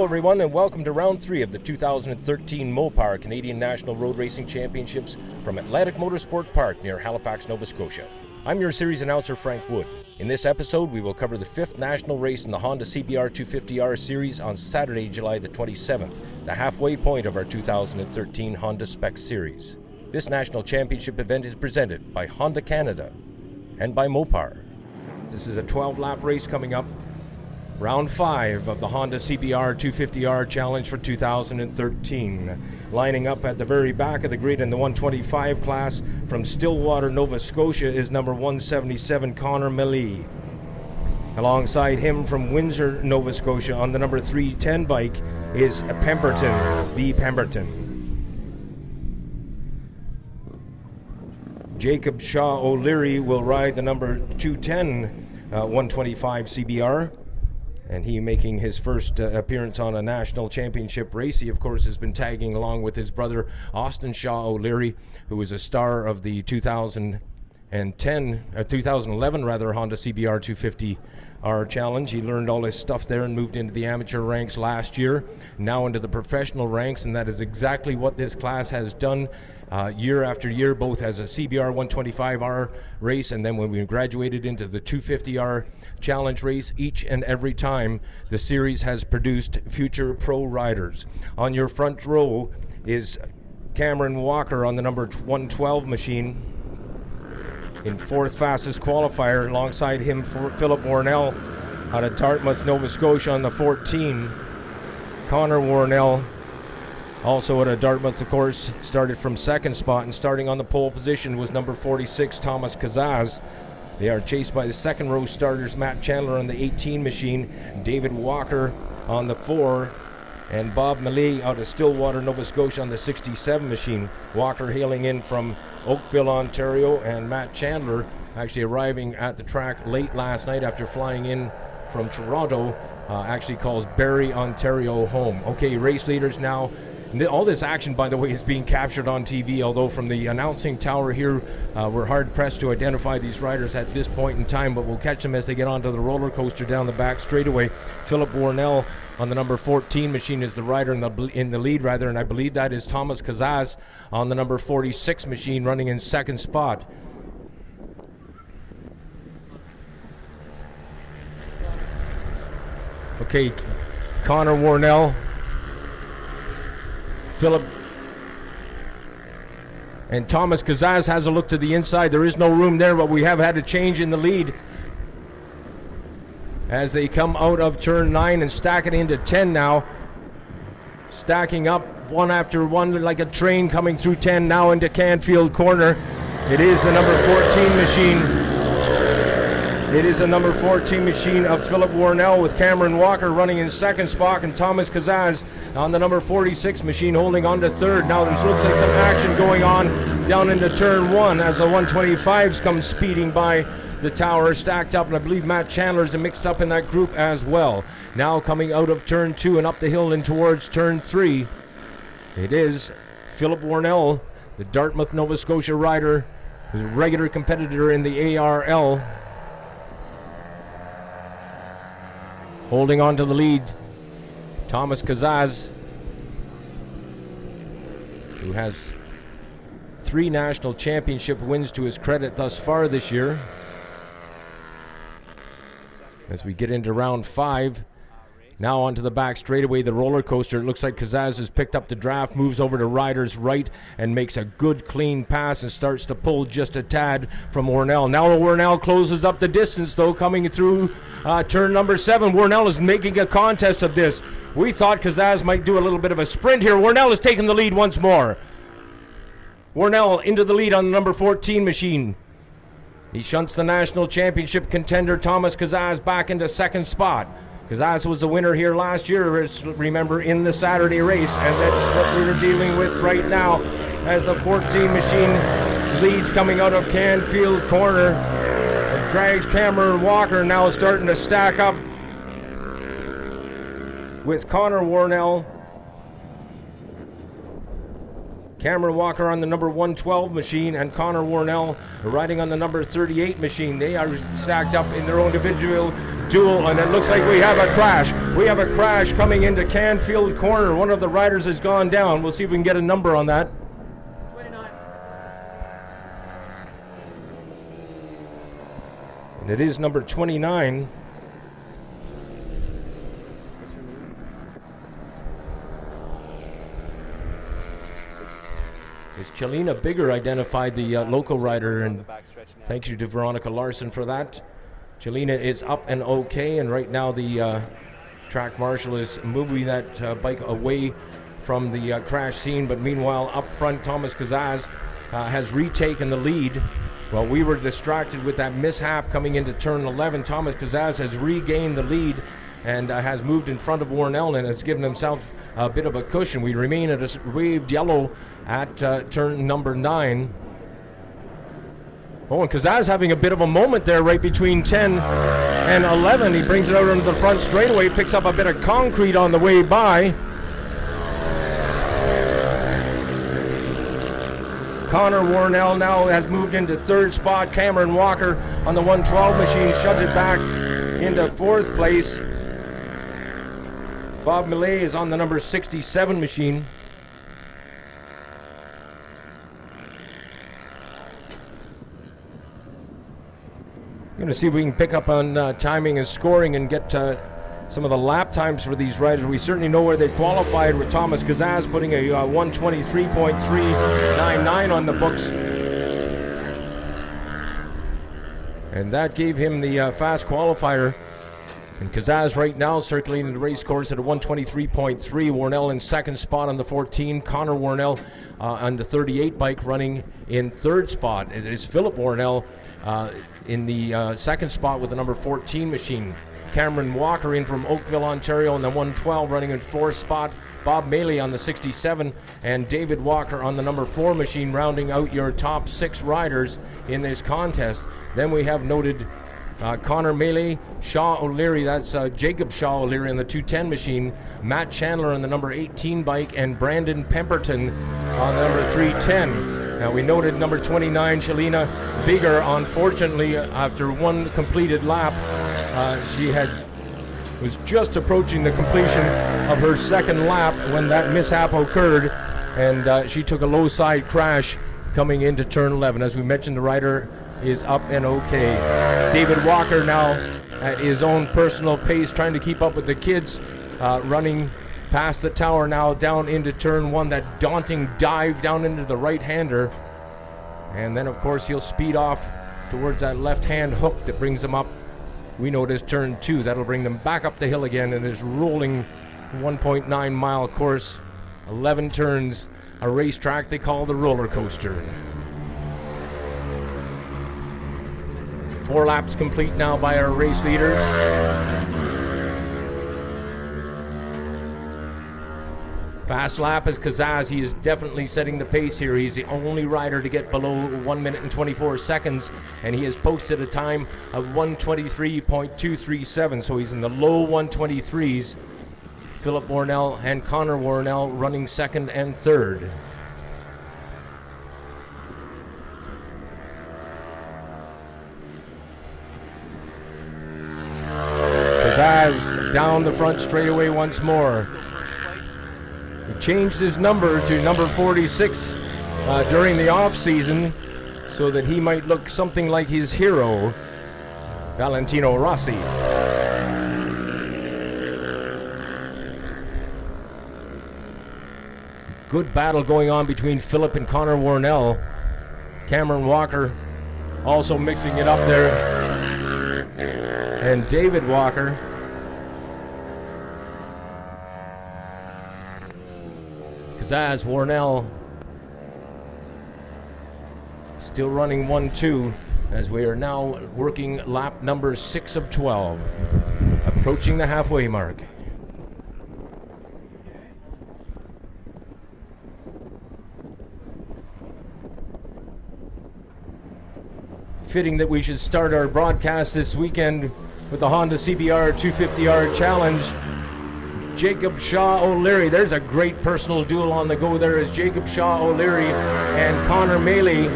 Hello everyone and welcome to round 3 of the 2013 Mopar Canadian National Road Racing Championships from Atlantic Motorsport Park near Halifax, Nova Scotia. I'm your series announcer Frank Wood. In this episode we will cover the 5th national race in the Honda CBR250R series on Saturday, July the 27th, the halfway point of our 2013 Honda Spec series. This national championship event is presented by Honda Canada and by Mopar. This is a 12-lap race coming up. Round 5 of the Honda CBR250R Challenge for 2013. Lining up at the very back of the grid in the 125 class from Stillwater, Nova Scotia is number 177 Connor Millie. Alongside him from Windsor, Nova Scotia on the number 310 bike is Pemberton, B. Pemberton. Jacob Shaw O'Leary will ride the number 210 125 CBR. And he making his first appearance on a national championship race. He, of course, has been tagging along with his brother, Austin Shaw O'Leary, who is a star of the 2011 Honda CBR 250R Challenge. He learned all his stuff there and moved into the amateur ranks last year, now into the professional ranks, and that is exactly what this class has done year after year, both as a CBR 125R race and then when we graduated into the 250R Challenge race. Each and every time the series has produced future pro riders. On your front row is Cameron Walker on the number 112 machine in 4th fastest qualifier. Alongside him Philip Warnell out of Dartmouth, Nova Scotia on the 14. Connor Warnell also out of Dartmouth, of course, started from 2nd spot, and starting on the pole position was number 46 Thomas Kazaz. They are chased by the 2nd row starters Matt Chandler on the 18 machine, David Walker on the 4, and Bob Millie out of Stillwater, Nova Scotia on the 67 machine. Walker hailing in from Oakville, Ontario, and Matt Chandler actually arriving at the track late last night after flying in from Toronto, actually calls Barrie, Ontario home. Okay, race leaders now. All this action, by the way, is being captured on TV, although from the announcing tower here, we're hard-pressed to identify these riders at this point in time, but we'll catch them as they get onto the roller coaster down the back straightaway. Philip Warnell on the number 14 machine is the rider in the lead, and I believe that is Thomas Kazaz on the number 46 machine running in 2nd spot. Okay, Connor Warnell, Philip and Thomas Kazaz has a look to the inside. There is no room there, but we have had a change in the lead as they come out of turn 9 and stack it into 10 now. Stacking up one after one like a train coming through 10 now into Canfield Corner. It is the number 14 machine. It is a number 14 machine of Philip Warnell with Cameron Walker running in 2nd spot and Thomas Kazaz on the number 46 machine holding on to 3rd. Now there looks like some action going on down into turn 1 as the 125s come speeding by the tower stacked up, and I believe Matt Chandler's mixed up in that group as well. Now coming out of turn 2 and up the hill and towards turn 3, it is Philip Warnell, the Dartmouth, Nova Scotia rider, who's a regular competitor in the ARL. Holding on to the lead, Thomas Kazaz, who has 3 national championship wins to his credit thus far this year. As we get into round 5, now onto the back straightaway, the roller coaster. It looks like Kazaz has picked up the draft, moves over to rider's right, and makes a good clean pass and starts to pull just a tad from Warnell. Now Warnell closes up the distance, though, coming through turn number 7. Warnell is making a contest of this. We thought Kazaz might do a little bit of a sprint here. Warnell is taking the lead once more. Warnell into the lead on the number 14 machine. He shunts the national championship contender Thomas Kazaz back into 2nd spot. Kazaz was the winner here last year, remember, in the Saturday race, and that's what we're dealing with right now as the 14 machine leads coming out of Canfield Corner and drags Cameron Walker now starting to stack up with Connor Warnell. Cameron Walker on the number 112 machine and Connor Warnell riding on the number 38 machine. They are stacked up in their own individual duel, and it looks like we have a crash. We have a crash coming into Canfield Corner. One of the riders has gone down. We'll see if we can get a number on that. 29. And it is number 29. As Chelina Bigger identified the local rider, and thank you to Veronica Larson for that. Chelina is up and okay, and right now the track marshal is moving that bike away from the crash scene, but meanwhile up front Thomas Kazaz has retaken the lead. Well, we were distracted with that mishap coming into turn 11. Thomas Kazaz has regained the lead and has moved in front of Warnell and has given himself a bit of a cushion. We remain at a waved yellow at turn number 9. Oh, and Kazaz having a bit of a moment there right between 10 and 11. He brings it out onto the front straightaway, picks up a bit of concrete on the way by. Connor Warnell now has moved into third spot. Cameron Walker on the 112 machine shoves it back into fourth place. Bob Millet is on the number 67 machine. I'm going to see if we can pick up on timing and scoring and get some of the lap times for these riders. We certainly know where they qualified, with Thomas Kazaz putting a 1:23.399 on the books. And that gave him the fast qualifier. And Kazaz right now circulating the race course at a 1:23.3. Warnell in second spot on the 14. Connor Warnell on the 38 bike running in third spot. It is Philip Warnell in the second spot with the number 14 machine. Cameron Walker in from Oakville, Ontario on the 112 running in fourth spot. Bob Maley on the 67 and David Walker on the number 4 machine, rounding out your top 6 riders in this contest. Then we have noted Connor Maley, Shaw O'Leary, that's Jacob Shaw O'Leary on the 210 machine, Matt Chandler on the number 18 bike, and Brandon Pemberton on the number 310. Now we noted number 29, Chelina Bigger. Unfortunately, after one completed lap, she was just approaching the completion of her second lap when that mishap occurred, and she took a low side crash coming into turn 11. As we mentioned, the rider is up and okay. David Walker now at his own personal pace, trying to keep up with the kids, running past the tower now down into turn 1, that daunting dive down into the right-hander. And then of course he'll speed off towards that left-hand hook that brings him up. We know it is turn 2. That'll bring them back up the hill again in this rolling 1.9 mile course, 11 turns, a racetrack they call the roller coaster. 4 laps complete now by our race leaders. Fast lap is Kazaz. He is definitely setting the pace here. He's the only rider to get below 1 minute and 24 seconds, and he has posted a time of 1:23.237, so he's in the low 1:23s. Philip Warnell and Connor Warnell running second and third. Kazaz down the front straightaway once more. He changed his number to number 46 during the off-season so that he might look something like his hero, Valentino Rossi. Good battle going on between Philip and Connor Warnell. Cameron Walker also mixing it up there. And David Walker Kazaz Warnell still running 1-2 as we are now working lap number 6 of 12, approaching the halfway mark. Fitting that we should start our broadcast this weekend with the Honda CBR250R Challenge. Jacob Shaw O'Leary. There's a great personal duel on the go there as Jacob Shaw O'Leary and Connor Maley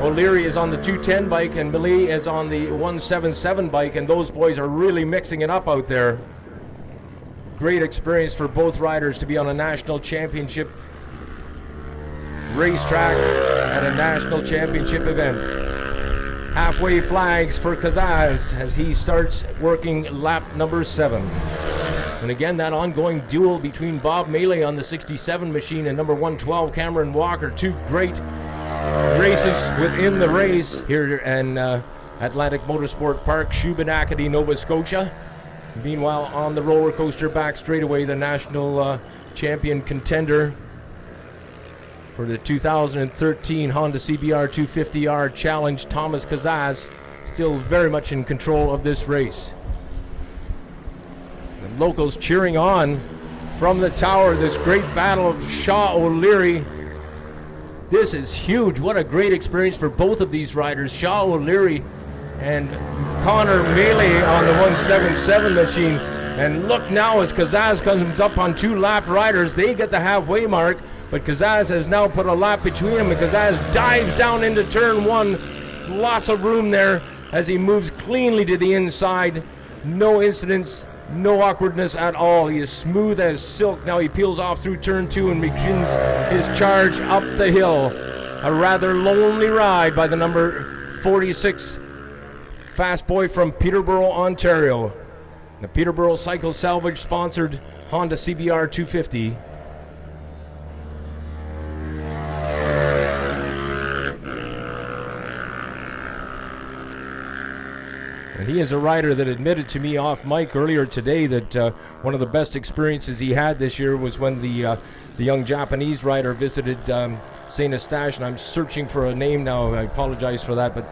O'Leary is on the 210 bike and Millie is on the 177 bike, and those boys are really mixing it up out there. Great experience for both riders to be on a national championship racetrack at a national championship event. Halfway flags for Kazaz as he starts working lap number 7. And again, that ongoing duel between Bob Mealy on the 67 machine and number 112 Cameron Walker. Two great races within the race here in Atlantic Motorsport Park, Shubenacadie, Nova Scotia. Meanwhile, on the roller coaster back straightaway, the national champion contender for the 2013 Honda CBR250R Challenge, Thomas Kazaz, still very much in control of this race. The locals cheering on from the tower, this great battle of Shaw O'Leary. This is huge. What a great experience for both of these riders, Shaw O'Leary and Connor Mealy on the 177 machine. And look now as Kazaz comes up on 2 lap riders. They get the halfway mark, but Kazaz has now put a lap between them, and Kazaz dives down into turn 1. Lots of room there as he moves cleanly to the inside. No incidents, no awkwardness at all. He is smooth as silk. Now he peels off through turn 2 and begins his charge up the hill. A rather lonely ride by the number 46 fast boy from Peterborough, Ontario. The Peterborough Cycle Salvage sponsored Honda CBR 250. And he is a rider that admitted to me off mic earlier today that one of the best experiences he had this year was when the young Japanese rider visited St. Eustache, and I'm searching for a name now. I apologize for that, but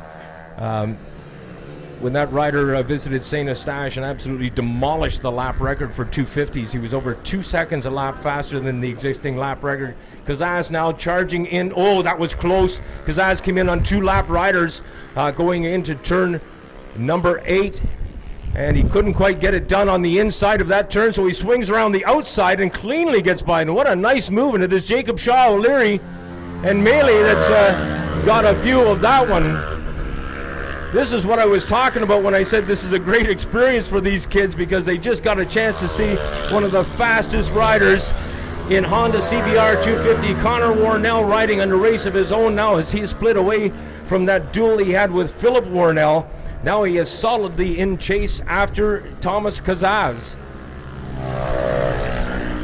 when that rider visited St. Eustache and absolutely demolished the lap record for 250s. He was over 2 seconds a lap faster than the existing lap record. Kazaz now charging in. Oh, that was close. Kazaz came in on 2 lap riders going into turn number 8. And he couldn't quite get it done on the inside of that turn, so he swings around the outside and cleanly gets by. And what a nice move. And it is Jacob Shaw O'Leary and Mealy that's got a view of that one. This is what I was talking about when I said this is a great experience for these kids, because they just got a chance to see one of the fastest riders in Honda CBR 250, Connor Warnell, riding on a race of his own now as he split away from that duel he had with Philip Warnell. Now he is solidly in chase after Thomas Kazaz.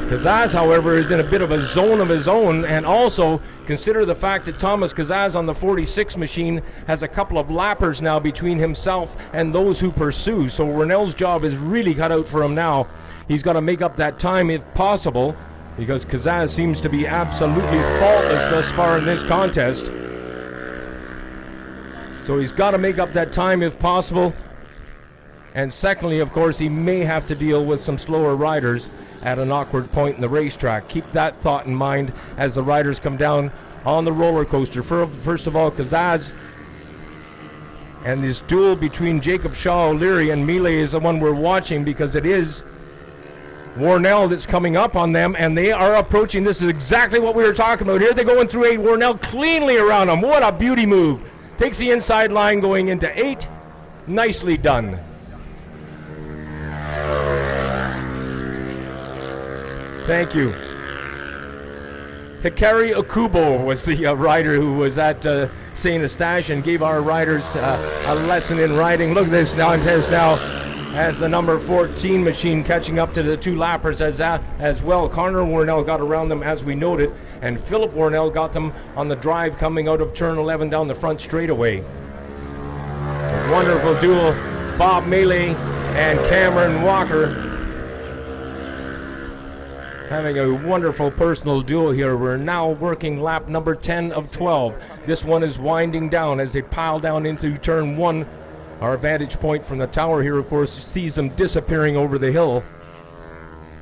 Kazaz, however, is in a bit of a zone of his own, and also consider the fact that Thomas Kazaz on the 46 machine has a couple of lappers now between himself and those who pursue. So Warnell's job is really cut out for him now. He's got to make up that time if possible, because Kazaz seems to be absolutely faultless thus far in this contest. So he's got to make up that time if possible. And secondly, of course, he may have to deal with some slower riders at an awkward point in the racetrack. Keep that thought in mind as the riders come down on the roller coaster. First of all, Kazaz, and this duel between Jacob Shaw O'Leary and Mealy is the one we're watching, because it is Warnell that's coming up on them, and they are approaching. This is exactly what we were talking about here. They're going through 8, Warnell cleanly around them. What a beauty move. Takes the inside line going into 8. Nicely done. Thank you. Hikari Okubo was the rider who was at St. Eustache and gave our riders a lesson in riding. Look at this now, as the number 14 machine catching up to the 2 lappers as well. Connor Warnell got around them, as we noted, and Philip Warnell got them on the drive coming out of turn 11 down the front straightaway. A wonderful duel, Bob Mealy and Cameron Walker having a wonderful personal duel here. We're now working lap number 10 of 12. This one is winding down as they pile down into turn 1. Our vantage point from the tower here, of course, sees them disappearing over the hill.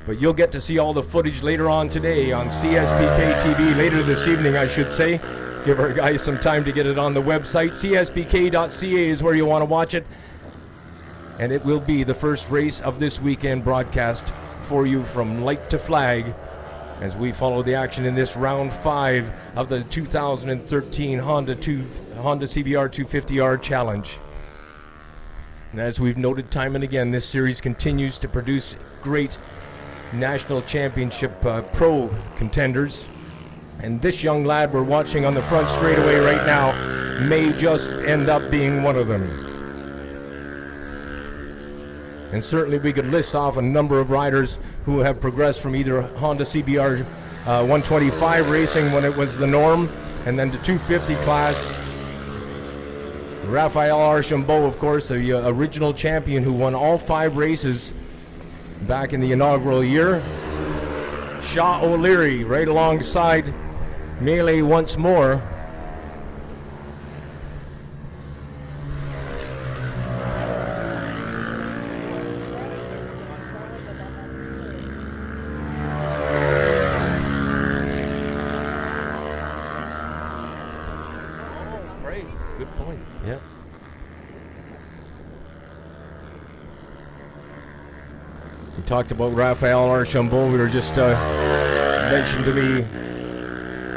But you'll get to see all the footage later on today on CSBK TV, later this evening, I should say. Give our guys some time to get it on the website. CSBK.ca is where you want to watch it. And it will be the first race of this weekend broadcast for you from light to flag as we follow the action in this round 5 of the 2013 Honda Honda CBR250R Challenge. And as we've noted time and again, this series continues to produce great national championship pro contenders. And this young lad we're watching on the front straightaway right now may just end up being one of them. And certainly we could list off a number of riders who have progressed from either Honda CBR 125 racing when it was the norm, and then to 250 class. Raphael Archambault, of course, the original champion who won all 5 races back in the inaugural year. Shaw O'Leary right alongside Melee once more. Great, good point. Yeah. We talked about Raphael Archambault. We were just mentioned to me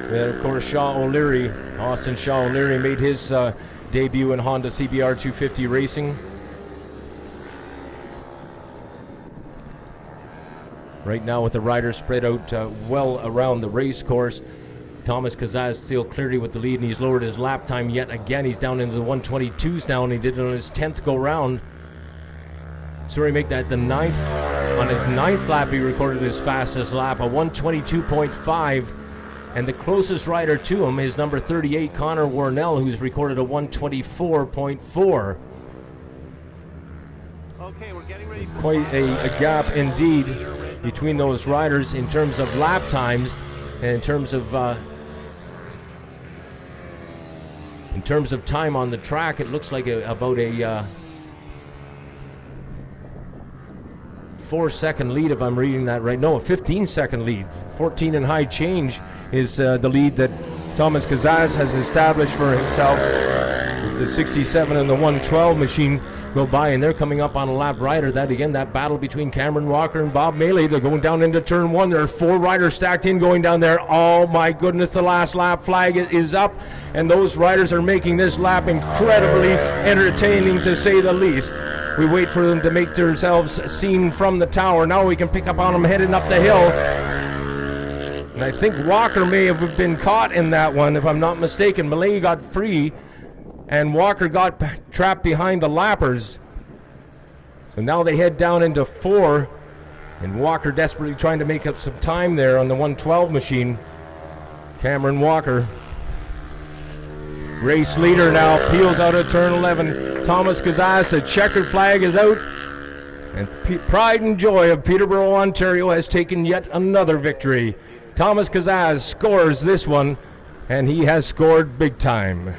that, of course, Shaw O'Leary, Austin Shaw O'Leary, made his debut in Honda CBR 250 racing. Right now with the riders spread out well around the race course, Thomas Kazaz still clearly with the lead, and he's lowered his lap time yet again. He's down into the 122s now, and he did it on his 10th go round. Sorry, make that the 9th. On his 9th lap, he recorded his fastest lap, a 122.5. And the closest rider to him is number 38, Connor Warnell, who's recorded a 124.4. Okay, we're getting ready. Quite a gap indeed between those riders in terms of lap times, and in terms of time on the track. It looks like about a 4-second lead, if I'm reading that right. No, a 15-second lead. 14 and high change is the lead that Thomas Kazaz has established for himself. As the 67 and the 112 machine go by, and they're coming up on a lap rider. That again, that battle between Cameron Walker and Bob Melee. They're going down into turn 1. There are 4 riders stacked in going down there. Oh my goodness, the last lap flag is up, and those riders are making this lap incredibly entertaining, to say the least. We wait for them to make themselves seen from the tower. Now we can pick up on them heading up the hill. And I think Walker may have been caught in that one, if I'm not mistaken. Melee got free, and Walker got trapped behind the lappers. So now they head down into 4, and Walker desperately trying to make up some time there on the 112 machine. Cameron Walker, race leader, now peels out of turn 11. Thomas Kazaz, the checkered flag is out, and pride and joy of Peterborough, Ontario has taken yet another victory. Thomas Kazaz scores this one, and he has scored big time.